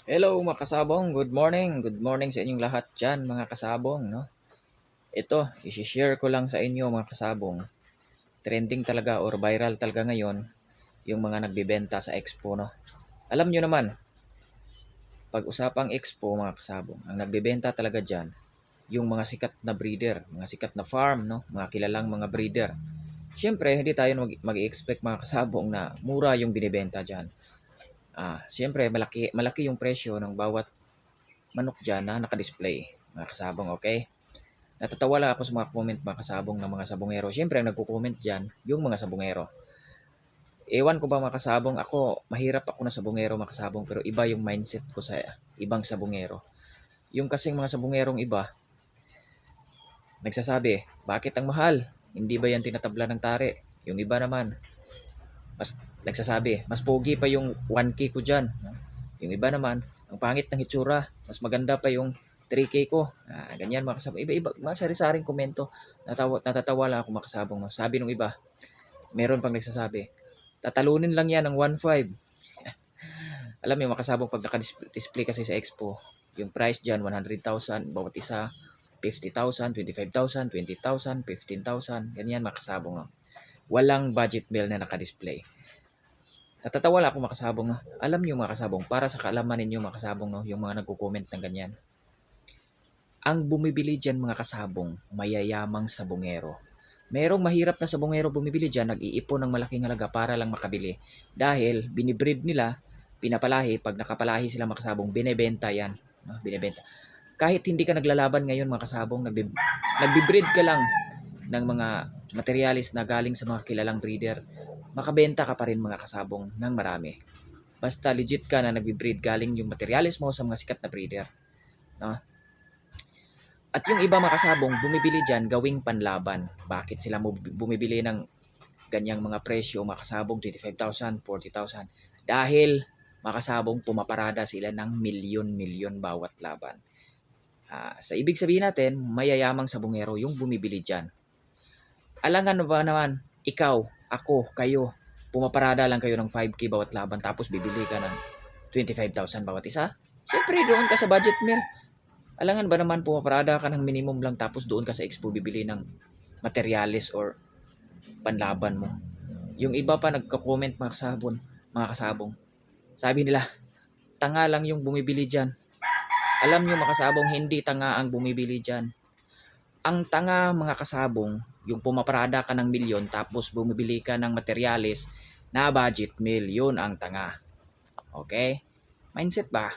Hello mga kasabong, good morning. Good morning sa inyong lahat dyan mga kasabong. No? Ito, isi-share ko lang sa inyo mga kasabong. Trending talaga or viral talaga ngayon yung mga nagbibenta sa expo. No? Alam nyo naman, pag usapang expo mga kasabong, ang nagbibenta talaga dyan, yung mga sikat na breeder, mga sikat na farm, no? Mga kilalang mga breeder. Siyempre, hindi tayo mag-expect mga kasabong na mura yung binibenta dyan. Siyempre, malaki yung presyo ng bawat manok dyan na nakadisplay, mga kasabong, okay? Natatawa lang ako sa mga comment mga kasabong ng mga sabungero. Siyempre, ang nagko-comment dyan, yung mga sabungero. Ewan ko ba mga kasabong, ako, mahirap ako na sabungero mga kasabong, pero iba yung mindset ko sa ibang sabungero. Yung kasing mga sabungerong iba, nagsasabi, bakit ang mahal? Hindi ba yan tinatabla ng tare? Yung iba naman, mas nagsasabi, mas pogi pa yung 1K ko dyan. Yung iba naman, ang pangit ng hitsura, mas maganda pa yung 3K ko. Ganyan mga kasabong. Iba-iba, mga sari-saring komento. Natatawa lang ako makasabong. No? Sabi nung iba, meron pang nagsasabi, tatalunin lang yan ng 1.5. Alam mo yung makasabong pag naka-display kasi sa expo, yung price dyan, 100,000, bawat isa, 50,000, 25,000, 20,000, 15,000, ganyan makasabong. No? Walang budget meal na naka-display. Natatawa lang ako makasabong. No? Alam niyo makasabong, para sa kaalaman ninyo makasabong, no? Yung mga nagko-comment ng ganyan. Ang bumibili dyan mga kasabong, mayayamang sabongero. Merong mahirap na sabongero bumibili dyan, nag-iipon ng malaking halaga para lang makabili. Dahil binibreed nila, pinapalahi, pag nakapalahi sila makasabong, binebenta yan. No? Binebenta. Kahit hindi ka naglalaban ngayon mga kasabong, nagbibreed ka lang ng mga materialis na galing sa mga kilalang breeder, makabenta ka pa rin mga kasabong ng marami. Basta legit ka na nagbibreed galing yung materialis mo sa mga sikat na breeder. No? At yung iba makasabong, bumibili dyan gawing panlaban. Bakit sila bumibili ng ganyang mga presyo, makasabong 25,000, 40,000? Dahil makasabong pumaparada sila ng milyon-milyon bawat laban. Sa ibig sabihin natin, mayayamang sabungero yung bumibili dyan. Alangan ba naman, ikaw, ako, kayo, pumaparada lang kayo ng 5K bawat laban tapos bibili ka ng 25,000 bawat isa? Siyempre, doon ka sa budget meal. Alangan ba naman pumaparada ka ng minimum lang tapos doon ka sa expo bibili ng materialis or panlaban mo. Yung iba pa nagko-comment mga kasabong. Sabi nila, tanga lang yung bumibili dyan. Alam nyo makasabong, hindi tanga ang bumibili dyan. Ang tanga mga kasabong, yung pumaparada ka ng milyon tapos bumibili ka ng materialis na budget meal, yun ang tanga. Okay? Mindset ba?